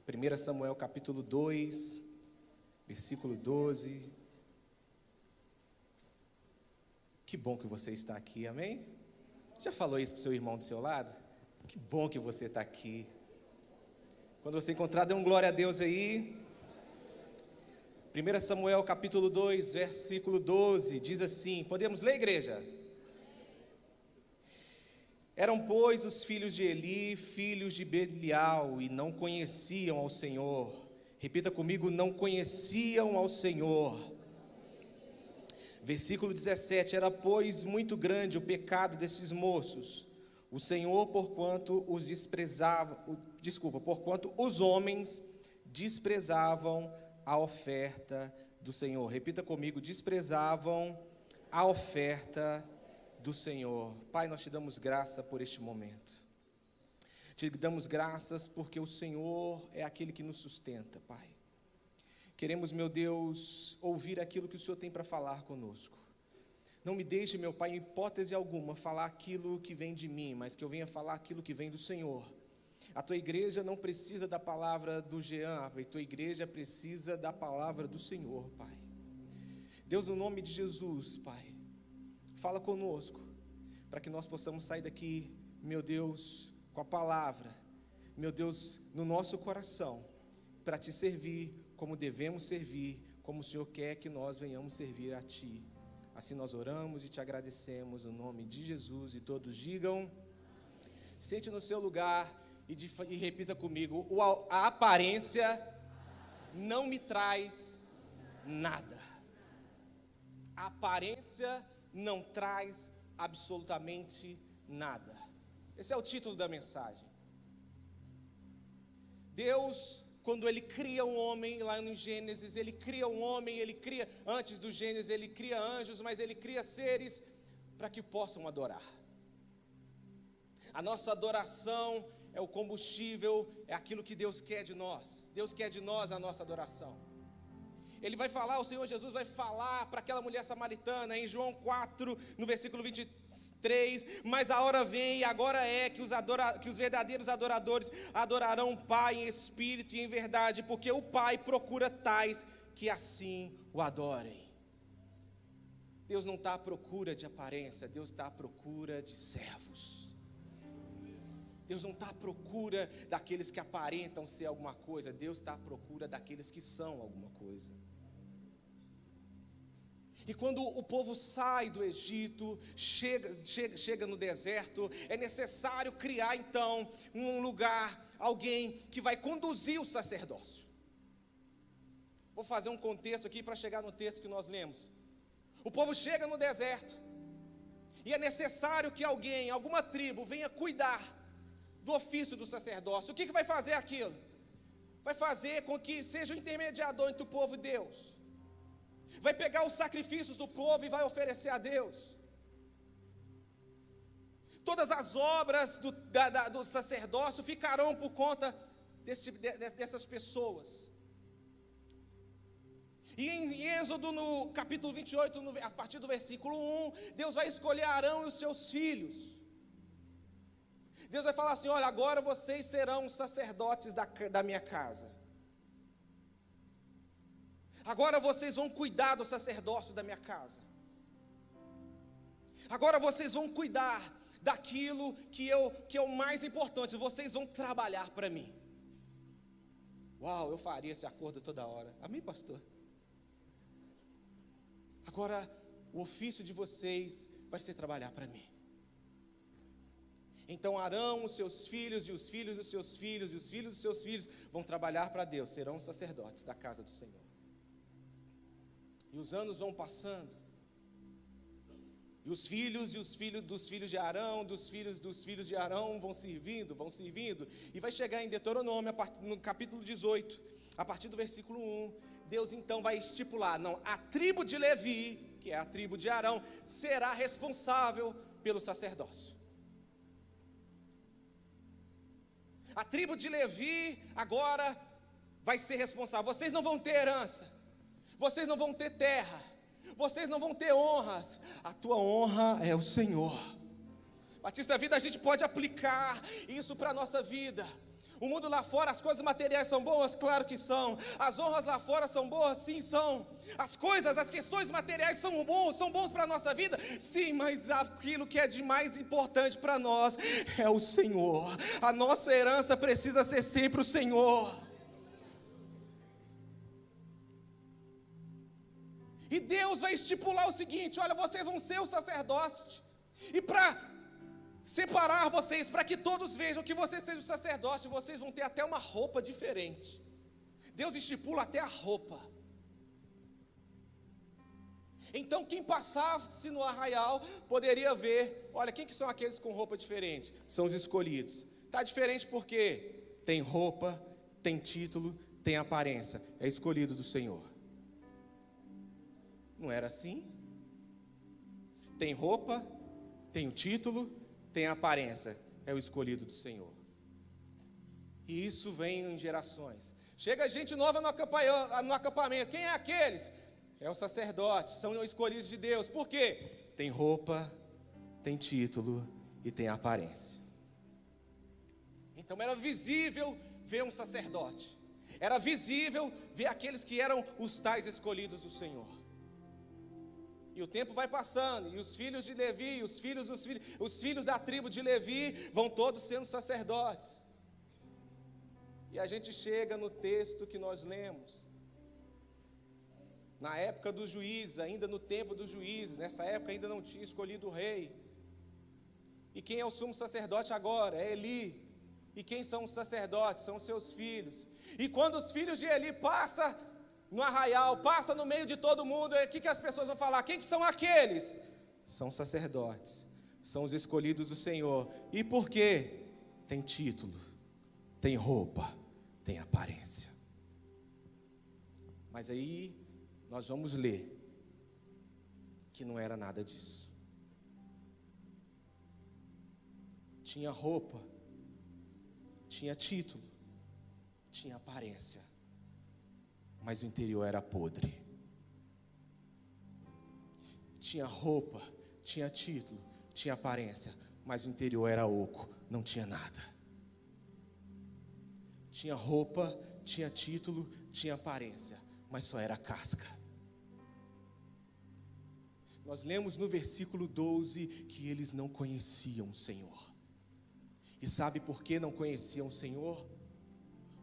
1 Samuel capítulo 2, versículo 12. Que bom que você está aqui, amém? Já falou isso para o seu irmão do seu lado? Que bom que você está aqui. Quando você encontrar, dê um glória a Deus aí. 1 Samuel capítulo 2, versículo 12, diz assim, podemos ler, igreja? Eram, pois, os filhos de Eli, filhos de Belial, e não conheciam ao Senhor. Repita comigo, não conheciam ao Senhor. Versículo 17, era, pois, muito grande o pecado desses moços. O Senhor, porquanto os homens desprezavam a oferta do Senhor. Repita comigo, desprezavam a oferta do Senhor. Pai, nós te damos graça por este momento. Te damos graças porque o Senhor é aquele que nos sustenta, Pai. Queremos, meu Deus, ouvir aquilo que o Senhor tem para falar conosco. Não me deixe, meu Pai, em hipótese alguma, falar aquilo que vem de mim, mas que eu venha falar aquilo que vem do Senhor. A tua igreja não precisa da palavra do Jean, a tua igreja precisa da palavra do Senhor, Pai. Deus, no nome de Jesus, Pai, fala conosco, para que nós possamos sair daqui, meu Deus, com a palavra, meu Deus, no nosso coração, para te servir como devemos servir, como o Senhor quer que nós venhamos servir a Ti. Assim nós oramos e te agradecemos no nome de Jesus, e todos digam, sente no seu lugar e repita comigo, a aparência não me traz nada. A aparência não traz absolutamente nada. Esse é o título da mensagem. Deus, quando Ele cria um homem, lá no Gênesis, Ele cria um homem, antes do Gênesis, Ele cria anjos, mas Ele cria seres para que possam adorar. A nossa adoração é o combustível, é aquilo que Deus quer de nós. Deus quer de nós a nossa adoração. Ele vai falar, o Senhor Jesus vai falar para aquela mulher samaritana, em João 4, no versículo 23, mas a hora vem e agora é que os verdadeiros adoradores adorarão o Pai em espírito e em verdade, porque o Pai procura tais que assim o adorem. Deus não está à procura de aparência, Deus está à procura de servos. Deus não está à procura daqueles que aparentam ser alguma coisa, Deus está à procura daqueles que são alguma coisa. E quando o povo sai do Egito, chega no deserto, é necessário criar então um lugar, alguém que vai conduzir o sacerdócio. Vou fazer um contexto aqui para chegar no texto que nós lemos. O povo chega no deserto, e é necessário que alguém, alguma tribo, venha cuidar do ofício do sacerdócio. O que vai fazer aquilo? Vai fazer com que seja o intermediador entre o povo e Deus. Vai pegar os sacrifícios do povo e vai oferecer a Deus. Todas as obras do sacerdócio ficarão por conta dessas pessoas. E em Êxodo, no capítulo 28, a partir do versículo 1, Deus vai escolher Arão e os seus filhos. Deus vai falar assim, olha, agora vocês serão sacerdotes da minha casa. Agora vocês vão cuidar do sacerdócio da minha casa. Agora vocês vão cuidar daquilo que é o mais importante. Vocês vão trabalhar para mim. Uau, eu faria esse acordo toda hora. Amém, pastor? Agora, o ofício de vocês vai ser trabalhar para mim. Então Arão, os seus filhos, e os filhos dos seus filhos, e os filhos dos seus filhos vão trabalhar para Deus, serão sacerdotes da casa do Senhor. E os anos vão passando, e os filhos dos filhos de Arão, dos filhos de Arão vão servindo, e vai chegar em Deuteronômio, no capítulo 18, a partir do versículo 1, Deus então vai estipular, a tribo de Levi, que é a tribo de Arão, será responsável pelo sacerdócio. A tribo de Levi agora vai ser responsável. Vocês não vão ter herança, vocês não vão ter terra, vocês não vão ter honras. A tua honra é o Senhor. Batista Vida, a gente pode aplicar isso para a nossa vida. O mundo lá fora, as coisas materiais são boas? Claro que são. As honras lá fora são boas? Sim, são. As coisas, as questões materiais são bons para a nossa vida? Sim, mas aquilo que é de mais importante para nós é o Senhor. A nossa herança precisa ser sempre o Senhor. E Deus vai estipular o seguinte: olha, vocês vão ser o sacerdote. E para separar vocês, para que todos vejam que vocês sejam sacerdotes, vocês vão ter até uma roupa diferente. Deus estipula até a roupa. Então quem passasse no arraial poderia ver, olha, quem que são aqueles com roupa diferente? São os escolhidos. Está diferente porque tem roupa, tem título, tem aparência. É escolhido do Senhor. Não era assim? Tem roupa, tem o título, tem a aparência, é o escolhido do Senhor. E isso vem em gerações. Chega gente nova no acampamento. Quem é aqueles? É o sacerdote, são os escolhidos de Deus. Por quê? Tem roupa, tem título e tem aparência. Então era visível ver um sacerdote. Era visível ver aqueles que eram os tais escolhidos do Senhor. E o tempo vai passando, e os filhos de Levi, os filhos da tribo de Levi vão todos sendo sacerdotes. E a gente chega no texto que nós lemos. Na época dos juízes, ainda no tempo dos juízes, nessa época ainda não tinha escolhido o rei. E quem é o sumo sacerdote agora? É Eli. E quem são os sacerdotes? São os seus filhos. E quando os filhos de Eli passam no arraial, passa no meio de todo mundo, o que as pessoas vão falar? Quem que são aqueles? São sacerdotes, são os escolhidos do Senhor. E por quê? Tem título, tem roupa, tem aparência. Mas aí nós vamos ler que não era nada disso. Tinha roupa, tinha título, tinha aparência, mas o interior era podre. Tinha roupa, tinha título, tinha aparência, mas o interior era oco, não tinha nada. Tinha roupa, tinha título, tinha aparência, mas só era casca. Nós lemos no versículo 12 que eles não conheciam o Senhor. E sabe por que não conheciam o Senhor?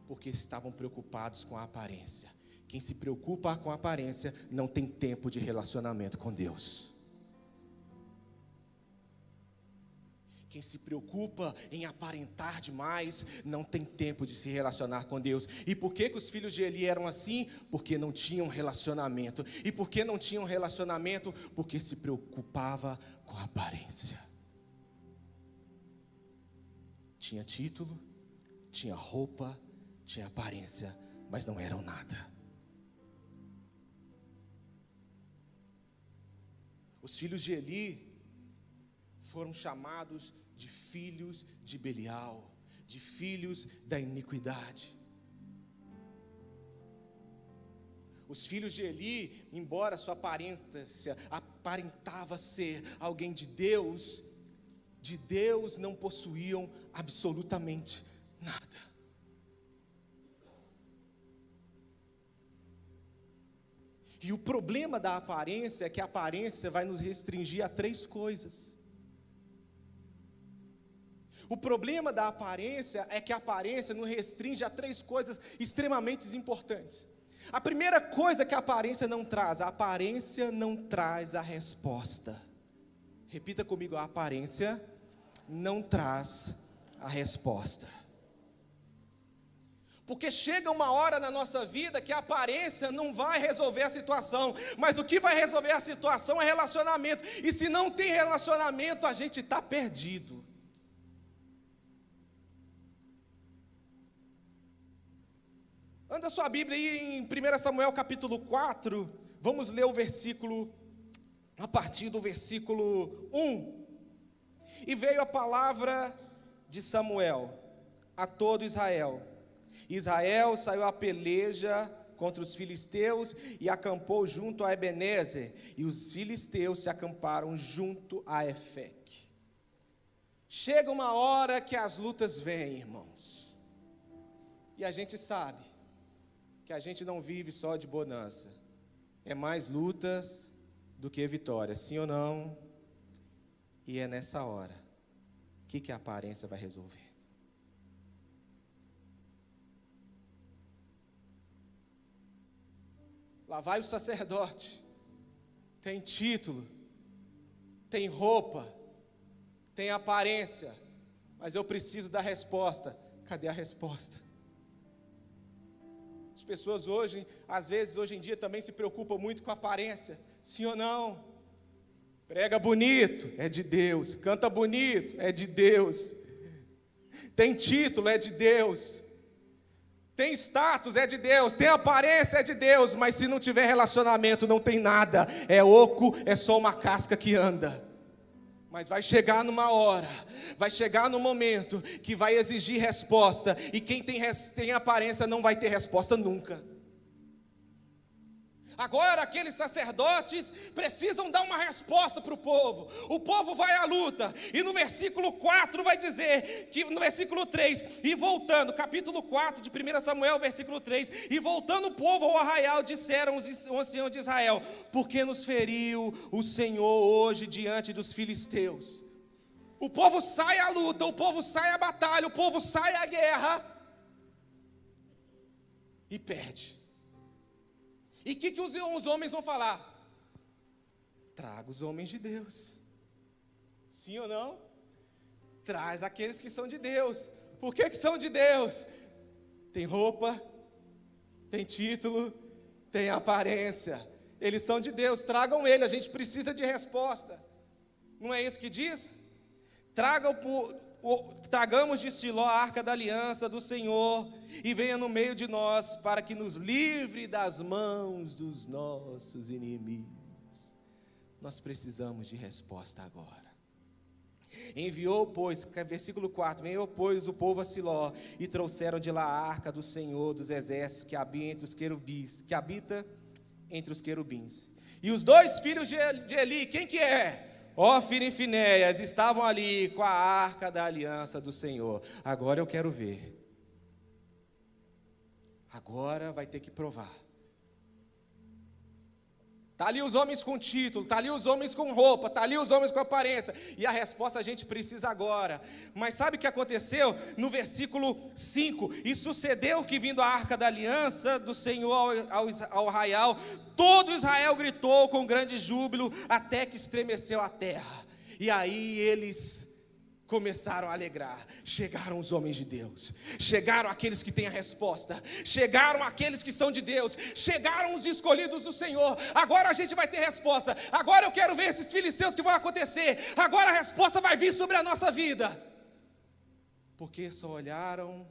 Porque estavam preocupados com a aparência. Quem se preocupa com a aparência não tem tempo de relacionamento com Deus. Quem se preocupa em aparentar demais não tem tempo de se relacionar com Deus. E por que os filhos de Eli eram assim? Porque não tinham relacionamento. E por que não tinham relacionamento? Porque se preocupava com a aparência. Tinha título, tinha roupa, tinha aparência, mas não eram nada. Os filhos de Eli foram chamados de filhos de Belial, de filhos da iniquidade. Os filhos de Eli, embora sua aparência aparentava ser alguém de Deus não possuíam absolutamente nada. E o problema da aparência é que a aparência vai nos restringir a 3 coisas. O problema da aparência é que a aparência nos restringe a 3 coisas extremamente importantes. A primeira coisa que a aparência não traz a resposta. Repita comigo, a aparência não traz a resposta. Porque chega uma hora na nossa vida que a aparência não vai resolver a situação, mas o que vai resolver a situação é relacionamento. E se não tem relacionamento, a gente está perdido. Anda sua Bíblia aí em 1 Samuel capítulo 4, vamos ler a partir do versículo 1. E veio a palavra de Samuel a todo Israel. Israel saiu à peleja contra os filisteus e acampou junto a Ebenezer, e os filisteus se acamparam junto a Efeque. Chega uma hora que as lutas vêm, irmãos. E a gente sabe que a gente não vive só de bonança. É mais lutas do que vitórias, sim ou não? E é nessa hora, o que a aparência vai resolver? Lá vai o sacerdote, tem título, tem roupa, tem aparência, mas eu preciso da resposta. Cadê a resposta? As pessoas hoje, às vezes, hoje em dia também se preocupam muito com a aparência, sim ou não? Prega bonito, é de Deus. Canta bonito, é de Deus. Tem título, é de Deus. Tem status, é de Deus. Tem aparência, é de Deus. Mas se não tiver relacionamento, não tem nada. É oco, é só uma casca que anda. Mas vai chegar numa hora, vai chegar num momento que vai exigir resposta. E quem tem aparência não vai ter resposta nunca. Agora aqueles sacerdotes precisam dar uma resposta para o povo. O povo vai à luta. E no versículo 4 vai dizer, que no versículo 3, e voltando, capítulo 4 de 1 Samuel, versículo 3, e voltando o povo ao arraial, disseram os anciãos de Israel: por que nos feriu o Senhor hoje diante dos filisteus? O povo sai à luta, o povo sai à batalha, o povo sai à guerra e perde. E o que os homens vão falar? Traga os homens de Deus. Sim ou não? Traz aqueles que são de Deus. Por que são de Deus? Tem roupa, tem título, tem aparência. Eles são de Deus, tragam ele, a gente precisa de resposta. Não é isso que diz? Tragamos de Siló a arca da aliança do Senhor, e venha no meio de nós, para que nos livre das mãos dos nossos inimigos. Nós precisamos de resposta agora. Enviou, pois, versículo 4, enviou, pois, o povo a Siló, e trouxeram de lá a arca do Senhor dos exércitos, que habita entre os querubins. E os dois filhos de Eli, quem que é? Hófni e Finéias estavam ali com a arca da aliança do Senhor. Agora eu quero ver. Agora vai ter que provar. Está ali os homens com título, está ali os homens com roupa, está ali os homens com aparência. E a resposta a gente precisa agora. Mas sabe o que aconteceu? No versículo 5, e sucedeu que vindo a arca da aliança do Senhor ao arraial, todo Israel gritou com grande júbilo, até que estremeceu a terra. E aí eles começaram a alegrar. Chegaram os homens de Deus, chegaram aqueles que têm a resposta, chegaram aqueles que são de Deus, chegaram os escolhidos do Senhor. Agora a gente vai ter resposta. Agora eu quero ver esses filisteus que vão acontecer. Agora a resposta vai vir sobre a nossa vida. Porque só olharam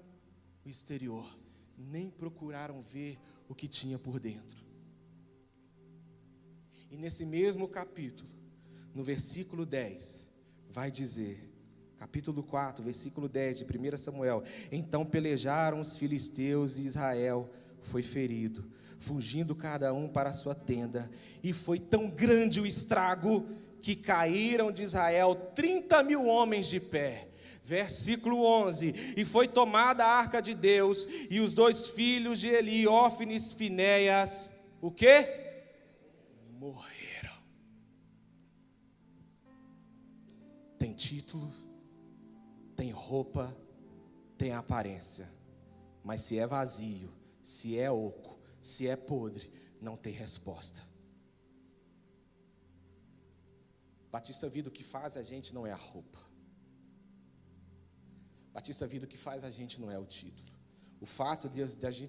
o exterior, nem procuraram ver o que tinha por dentro. E nesse mesmo capítulo, no versículo 10, vai dizer, capítulo 4, versículo 10 de 1 Samuel: então pelejaram os filisteus e Israel foi ferido, fugindo cada um para a sua tenda. E foi tão grande o estrago que caíram de Israel 30.000 homens de pé. Versículo 11: e foi tomada a arca de Deus, e os dois filhos de Eli, Hófni e Finéias, o quê? Morreram. Tem título, tem roupa, tem aparência, mas se é vazio, se é oco, se é podre, não tem resposta. Batista Vida, o que faz a gente não é a roupa. Batista Vida, o que faz a gente não é o título. O fato de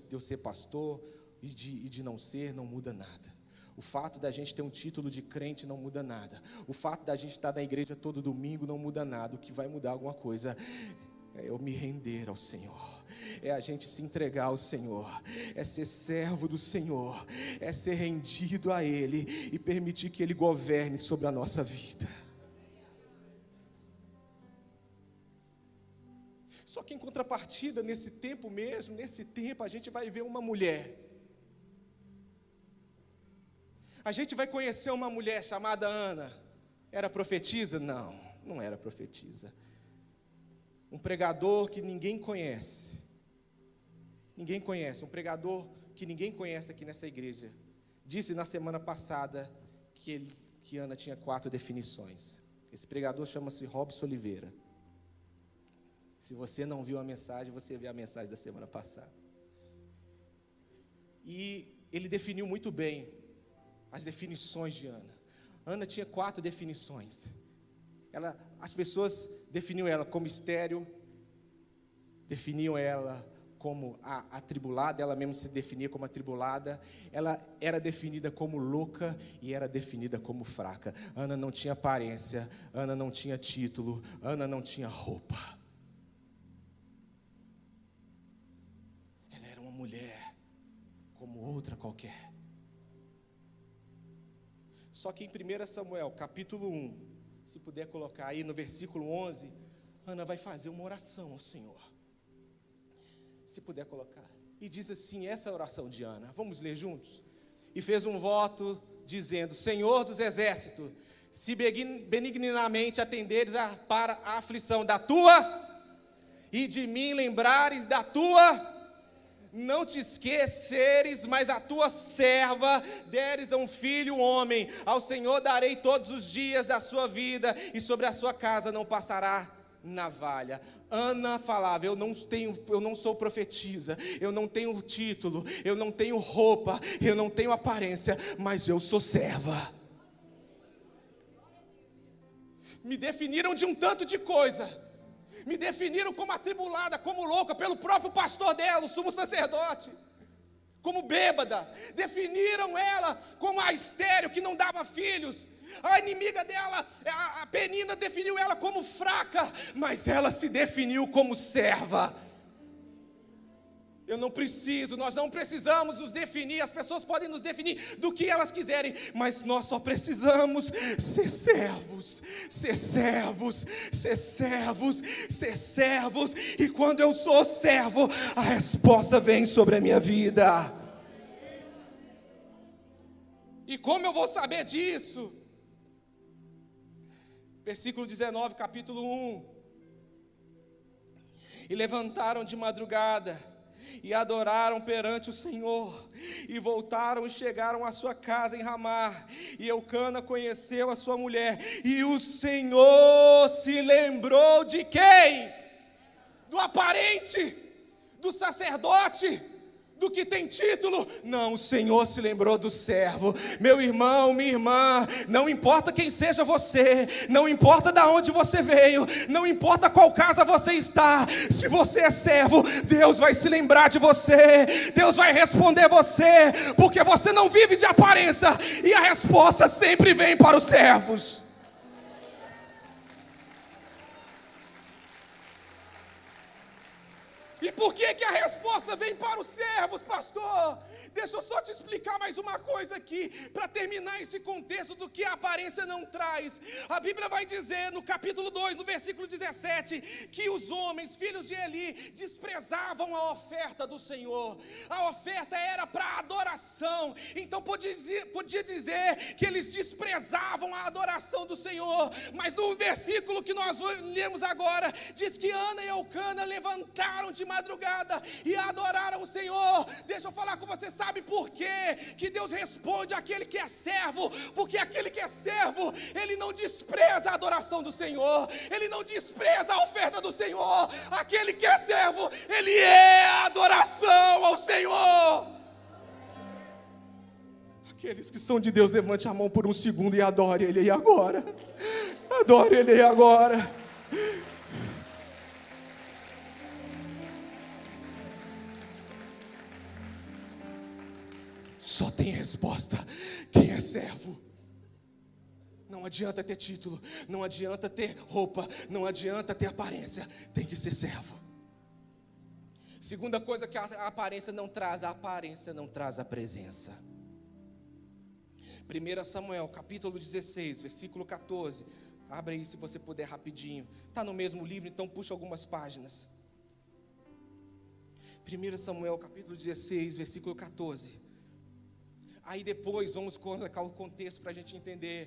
eu ser pastor e de não ser, não muda nada. O fato da gente ter um título de crente não muda nada. O fato da gente estar na igreja todo domingo não muda nada. O que vai mudar alguma coisa é eu me render ao Senhor, é a gente se entregar ao Senhor, é ser servo do Senhor, é ser rendido a Ele e permitir que Ele governe sobre a nossa vida. Só que em contrapartida, nesse tempo mesmo, a gente vai ver uma mulher. A gente vai conhecer uma mulher chamada Ana. Era profetisa? Não, não era profetisa. Um pregador que ninguém conhece. ninguém conhece, um pregador que ninguém conhece aqui nessa igreja, disse na semana passada que Ana tinha 4 definições. Esse pregador chama-se Robson Oliveira. Se você não viu a mensagem, você vê a mensagem da semana passada. E ele definiu muito bem as definições de Ana. Ana tinha 4 definições. As pessoas definiam ela como estéril, definiam ela como atribulada, ela mesma se definia como atribulada, ela era definida como louca e era definida como fraca. Ana não tinha aparência, Ana não tinha título, Ana não tinha roupa. Ela era uma mulher como outra qualquer. Só que em 1 Samuel, capítulo 1, se puder colocar aí no versículo 11, Ana vai fazer uma oração ao Senhor. Se puder colocar. E diz assim, essa oração de Ana, vamos ler juntos? E fez um voto dizendo, Senhor dos exércitos, se benignamente atenderes para a aflição da tua, e de mim lembrares da tua, não te esqueceres, mas a tua serva deres a um filho filho-homem, ao Senhor darei todos os dias da sua vida, e sobre a sua casa não passará navalha. Ana falava, eu não sou profetisa, eu não tenho título, eu não tenho roupa, eu não tenho aparência, mas eu sou serva. Me definiram de um tanto de coisa, me definiram como atribulada, como louca, pelo próprio pastor dela, o sumo sacerdote, como bêbada, definiram ela como a estéril que não dava filhos. A inimiga dela, a Penina, definiu ela como fraca, mas ela se definiu como serva. Nós não precisamos nos definir, as pessoas podem nos definir do que elas quiserem, mas nós só precisamos ser servos, ser servos, ser servos, ser servos, e quando eu sou servo, a resposta vem sobre a minha vida. E como eu vou saber disso? Versículo 19, capítulo 1. E levantaram de madrugada, e adoraram perante o Senhor, e voltaram e chegaram à sua casa em Ramá, e Eucana conheceu a sua mulher, e o Senhor se lembrou de quem? Do aparente, do sacerdote, do que tem título. Não, o Senhor se lembrou do servo. Meu irmão, minha irmã, não importa quem seja você, não importa de onde você veio, não importa qual casa você está, se você é servo, Deus vai se lembrar de você, Deus vai responder você, porque você não vive de aparência, e a resposta sempre vem para os servos. E por que a resposta vem para os servos, pastor? Deixa eu só te explicar mais uma coisa aqui, para terminar esse contexto do que a aparência não traz. A Bíblia vai dizer no capítulo 2, no versículo 17, que os homens, filhos de Eli, desprezavam a oferta do Senhor. A oferta era para adoração, então podia dizer que eles desprezavam a adoração do Senhor. Mas no versículo que nós lemos agora, diz que Ana e Eucana levantaram de madrugada e adoraram o Senhor. Deixa eu falar com você, sabe por quê que Deus responde àquele que é servo? Porque aquele que é servo, ele não despreza a adoração do Senhor, ele não despreza a oferta do Senhor. Aquele que é servo, ele é a adoração ao Senhor. Aqueles que são de Deus, levante a mão por um segundo e adore Ele aí agora. Adore Ele aí agora. Só tem resposta quem é servo. Não adianta ter título, não adianta ter roupa, não adianta ter aparência, tem que ser servo. Segunda coisa que a aparência não traz a presença. 1 Samuel, capítulo 16, versículo 14. Abre aí se você puder rapidinho. Está no mesmo livro, então puxa algumas páginas. 1 Samuel, capítulo 16, versículo 14. Aí depois vamos colocar o contexto para a gente entender.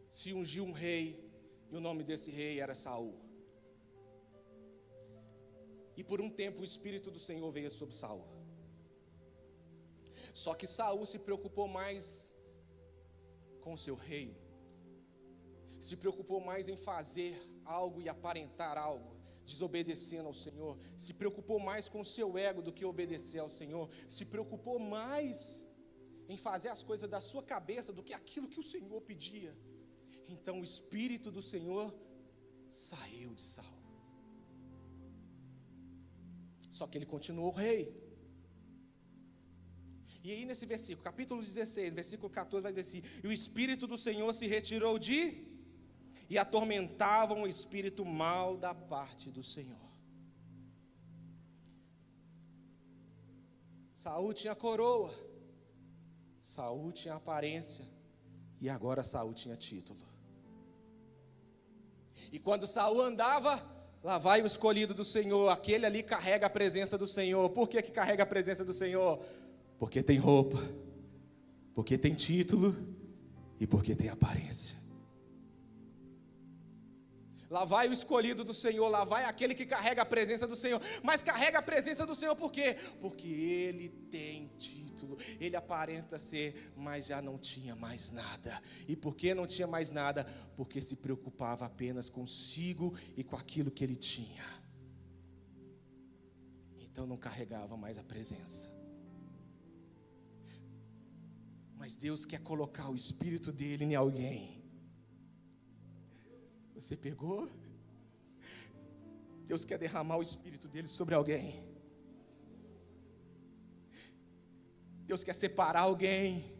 Se ungiu um rei, e o nome desse rei era Saul. E por um tempo o Espírito do Senhor veio sobre Saul. Só que Saul se preocupou mais com o seu reino, se preocupou mais em fazer algo e aparentar algo, desobedecendo ao Senhor, se preocupou mais com o seu ego do que obedecer ao Senhor, se preocupou mais em fazer as coisas da sua cabeça do que aquilo que o Senhor pedia. Então o Espírito do Senhor saiu de Saul. Só que ele continuou rei. E aí nesse versículo, capítulo 16, versículo 14, vai dizer assim: e o Espírito do Senhor se retirou e atormentavam o espírito mau da parte do Senhor. Saul tinha coroa, Saul tinha aparência, e agora Saul tinha título. E quando Saul andava, lá vai o escolhido do Senhor, aquele ali carrega a presença do Senhor. Por que carrega a presença do Senhor? Porque tem roupa, porque tem título e porque tem aparência. Lá vai o escolhido do Senhor, lá vai aquele que carrega a presença do Senhor. Mas carrega a presença do Senhor por quê? Porque ele tem título, ele aparenta ser, mas já não tinha mais nada. E por que não tinha mais nada? Porque se preocupava apenas consigo e com aquilo que ele tinha. Então não carregava mais a presença. Mas Deus quer colocar o Espírito dele em alguém. Você pegou? Deus quer derramar o Espírito dele sobre alguém. Deus quer separar alguém.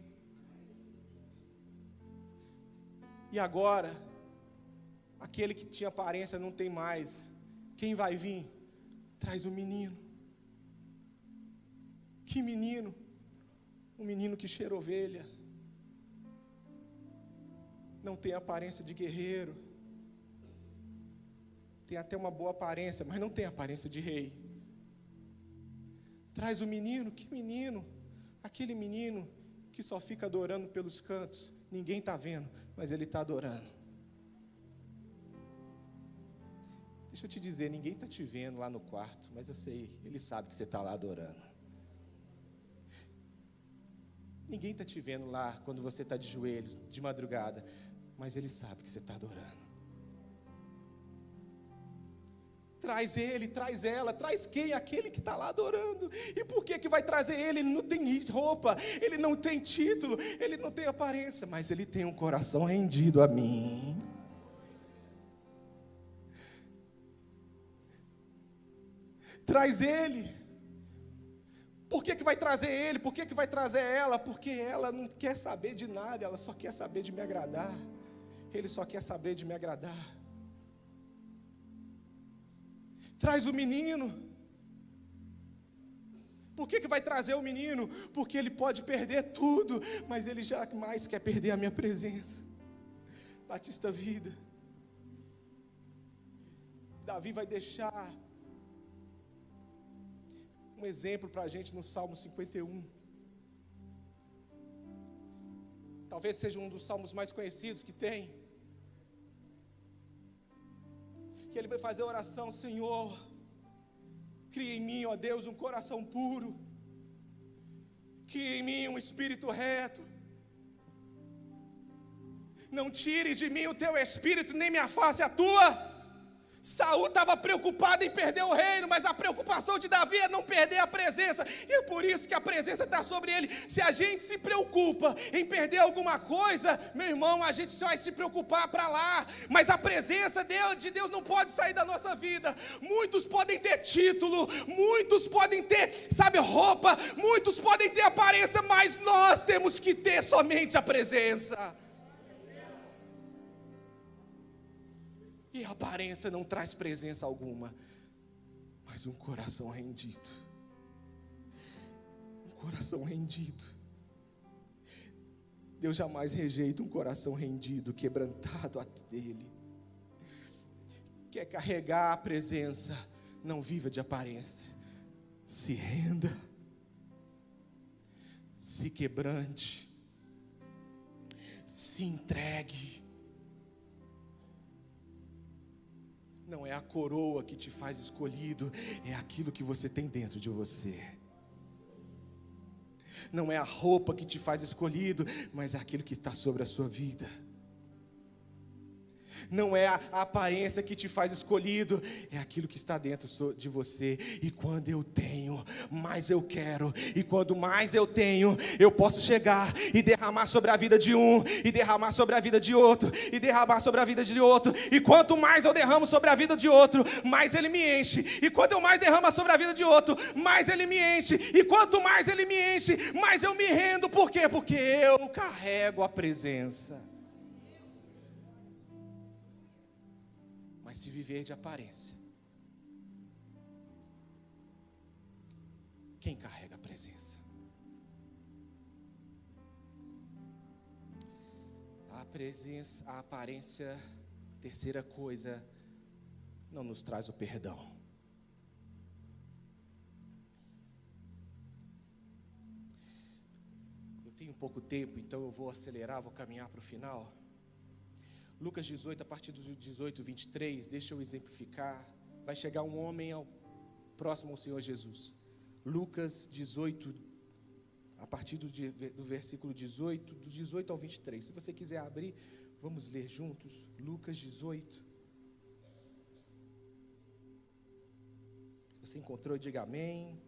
E agora, aquele que tinha aparência não tem mais. Quem vai vir? Traz um menino. Que menino? Um menino que cheira ovelha. Não tem aparência de guerreiro. Tem até uma boa aparência, mas não tem aparência de rei. Traz o menino, que menino? Aquele menino que só fica adorando pelos cantos. Ninguém está vendo, mas ele está adorando. Deixa eu te dizer, ninguém está te vendo lá no quarto, mas eu sei, ele sabe que você está lá adorando. Ninguém está te vendo lá quando você está de joelhos, de madrugada, mas ele sabe que você está adorando. Traz ele, traz ela, traz quem? Aquele que está lá adorando. E por que vai trazer ele? Ele não tem roupa, ele não tem título, ele não tem aparência, mas ele tem um coração rendido a mim. Traz ele. Por que vai trazer ele? Por que vai trazer ela? Porque ela não quer saber de nada, ela só quer saber de me agradar. Ele só quer saber de me agradar. Traz o menino. Por que vai trazer o menino? Porque ele pode perder tudo, mas ele jamais quer perder a minha presença. Batista Vida. Davi vai deixar um exemplo para a gente no Salmo 51. Talvez seja um dos salmos mais conhecidos que tem. Que ele vai fazer a oração: Senhor, cria em mim, ó Deus, um coração puro, cria em mim um espírito reto, não tires de mim o teu espírito, nem me afaste a tua. Saul estava preocupado em perder o reino, mas a preocupação de Davi é não perder a presença, e é por isso que a presença está sobre ele. Se a gente se preocupa em perder alguma coisa, meu irmão, a gente só vai se preocupar para lá, mas a presença de Deus não pode sair da nossa vida. Muitos podem ter título, muitos podem ter, roupa, muitos podem ter aparência, mas nós temos que ter somente a presença. E a aparência não traz presença alguma, mas um coração rendido. Um coração rendido. Deus jamais rejeita um coração rendido, quebrantado a dele. Quer carregar a presença, não viva de aparência. Se renda, se quebrante, se entregue. Não é a coroa que te faz escolhido, é aquilo que você tem dentro de você. Não é a roupa que te faz escolhido, mas é aquilo que está sobre a sua vida. Não é a aparência que te faz escolhido, é aquilo que está dentro de você. E quando eu tenho, mais eu quero. E quando mais eu tenho, eu posso chegar e derramar sobre a vida de um, e derramar sobre a vida de outro, e derramar sobre a vida de outro. E quanto mais eu derramo sobre a vida de outro, mais ele me enche. E quanto eu mais derramo sobre a vida de outro, mais ele me enche. E quanto mais ele me enche, mais eu me rendo. Por quê? Porque eu carrego a presença. Mas se viver de aparência, quem carrega a presença? A aparência, terceira coisa, não nos traz o perdão. Eu tenho pouco tempo, então eu vou acelerar, vou caminhar para o final. Lucas 18, a partir do 18, 23, deixa eu exemplificar. Vai chegar um homem próximo ao Senhor Jesus. Lucas 18, a partir do versículo 18, do 18 ao 23. Se você quiser abrir, vamos ler juntos. Lucas 18. Se você encontrou, diga amém.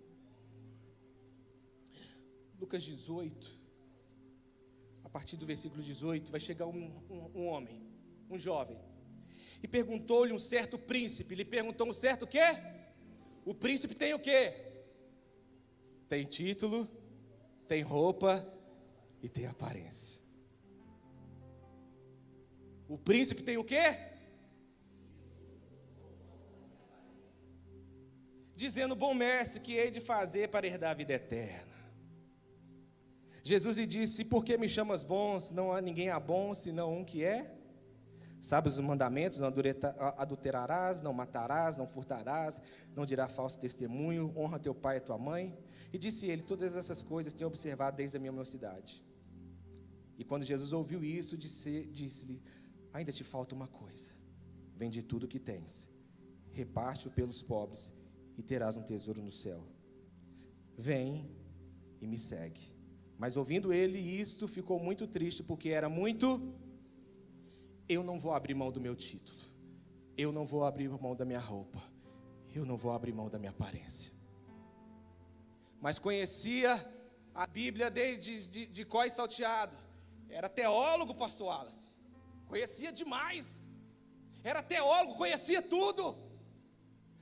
Lucas 18, a partir do versículo 18, vai chegar um homem, um jovem, e perguntou-lhe um certo príncipe. Ele perguntou um certo o quê? O príncipe tem o quê? Tem título, tem roupa e tem aparência. O príncipe tem o quê? Dizendo: bom mestre, que hei de fazer para herdar a vida eterna? Jesus lhe disse: por que me chamas bom? Não há ninguém bom, senão um que é. Sabes os mandamentos: não adulterarás, não matarás, não furtarás, não dirás falso testemunho, honra teu pai e tua mãe. E disse ele: todas essas coisas tenho observado desde a minha mocidade. E quando Jesus ouviu isso, disse-lhe: ainda te falta uma coisa. Vende tudo o que tens, reparte-o pelos pobres, e terás um tesouro no céu. Vem e me segue. Mas ouvindo ele isto, ficou muito triste, porque era muito... Eu não vou abrir mão do meu título, eu não vou abrir mão da minha roupa, eu não vou abrir mão da minha aparência. Mas conhecia a Bíblia desde de có e salteado. Era teólogo, pastor Wallace. Conhecia demais. Era teólogo, conhecia tudo.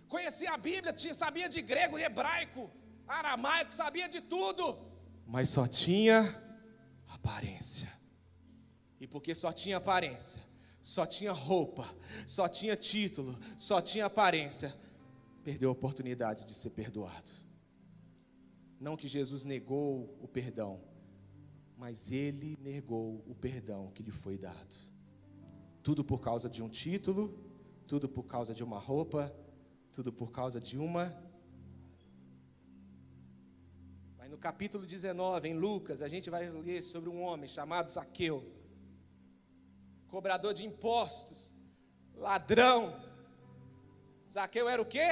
Conhecia a Bíblia, sabia de grego, hebraico, aramaico, sabia de tudo. Mas só tinha aparência. E porque só tinha aparência, só tinha roupa, só tinha título, só tinha aparência, perdeu a oportunidade de ser perdoado. Não que Jesus negou o perdão, mas ele negou o perdão que lhe foi dado. Tudo por causa de um título, tudo por causa de uma roupa, tudo por causa de uma... Mas no capítulo 19, em Lucas, a gente vai ler sobre um homem chamado Zaqueu, cobrador de impostos, ladrão. Zaqueu era o quê?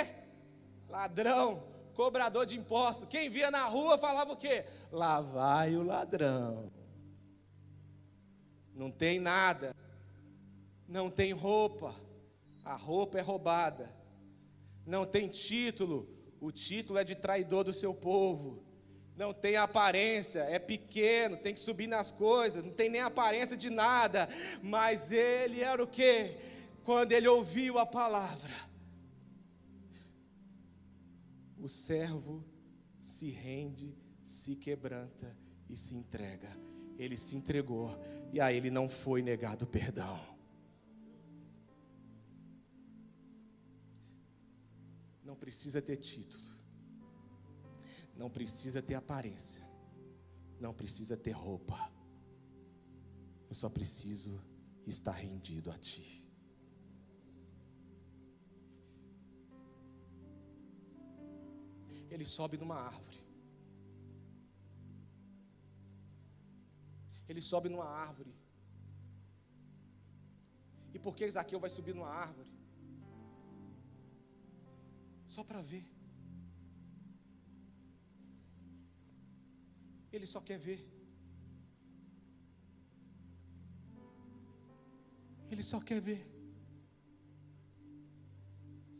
Ladrão, cobrador de impostos. Quem via na rua falava o quê? Lá vai o ladrão. Não tem nada, não tem roupa, a roupa é roubada. Não tem título, o título é de traidor do seu povo. Não tem aparência, é pequeno, tem que subir nas coisas, não tem nem aparência de nada. Mas ele era o quê? Quando ele ouviu a palavra, o servo se rende, se quebranta e se entrega. Ele se entregou e a ele não foi negado perdão. Não precisa ter título, não precisa ter aparência, não precisa ter roupa. Eu só preciso estar rendido a Ti. Ele sobe numa árvore. Ele sobe numa árvore. E por que Zaqueu vai subir numa árvore? só para ver. Ele só quer ver. Ele só quer ver.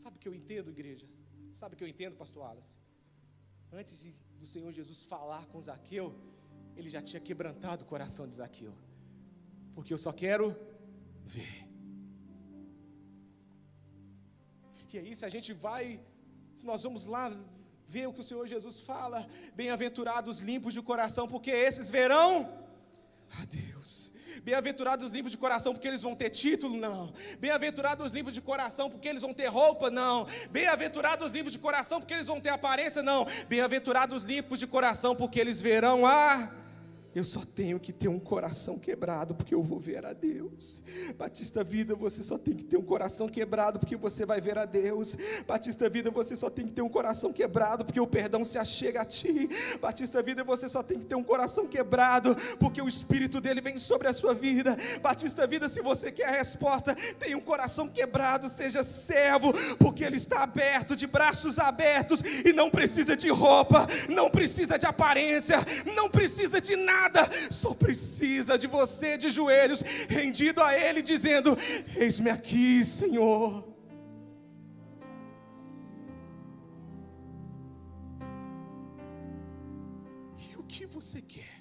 Sabe o que eu entendo, igreja? Sabe o que eu entendo, pastor Wallace? Antes do Senhor Jesus falar com Zaqueu, ele já tinha quebrantado o coração de Zaqueu. Porque eu só quero ver. E aí, se nós vamos lá ver o que o Senhor Jesus fala, bem-aventurados limpos de coração, porque esses verão a Deus. Bem-aventurados limpos de coração, porque eles vão ter título? Não. Bem-aventurados limpos de coração, porque eles vão ter roupa? Não. Bem-aventurados limpos de coração, porque eles vão ter aparência? Não. Bem-aventurados limpos de coração, porque eles verão a... Eu só tenho que ter um coração quebrado, porque eu vou ver a Deus. Batista Vida, você só tem que ter um coração quebrado, porque você vai ver a Deus. Batista Vida, você só tem que ter um coração quebrado, porque o perdão se achega a ti. Batista Vida, você só tem que ter um coração quebrado, porque o Espírito dele vem sobre a sua vida. Batista Vida, se você quer a resposta, tenha um coração quebrado, seja servo, porque ele está aberto, de braços abertos, e não precisa de roupa, não precisa de aparência, não precisa de nada. Só precisa de você de joelhos, rendido a Ele, dizendo: eis-me aqui, Senhor. E o que você quer?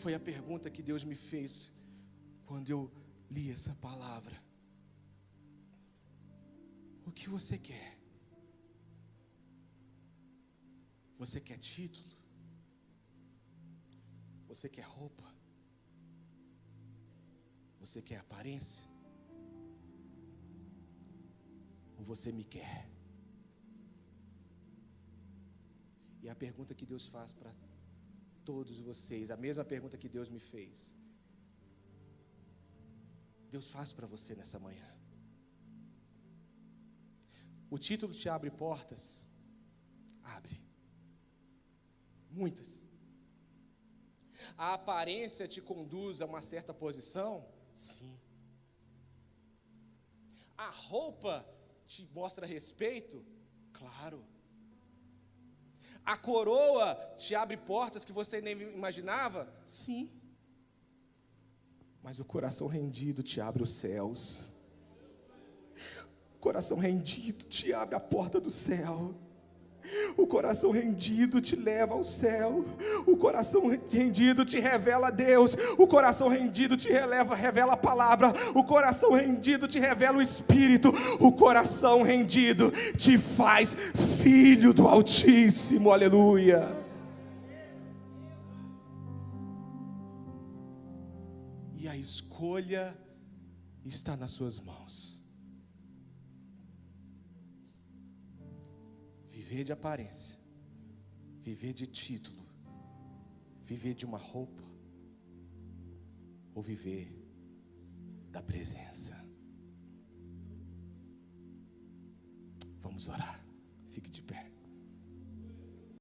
Foi a pergunta que Deus me fez quando eu li essa palavra. O que você quer? Você quer título? Você quer roupa? Você quer aparência? Ou você me quer? E a pergunta que Deus faz para todos vocês, a mesma pergunta que Deus me fez, Deus faz para você nessa manhã. O título te abre portas? Abre. Muitas. A aparência te conduz a uma certa posição? Sim. A roupa te mostra respeito? Claro. A coroa te abre portas que você nem imaginava? Sim. Mas o coração rendido te abre os céus. O coração rendido te abre a porta do céu. O coração rendido te leva ao céu. O coração rendido te revela a Deus. O coração rendido te revela a palavra. O coração rendido te revela o Espírito. O coração rendido te faz filho do Altíssimo. Aleluia. E a escolha está nas suas mãos. Viver de aparência, viver de título, viver de uma roupa, ou viver da presença. Vamos orar. Fique de pé.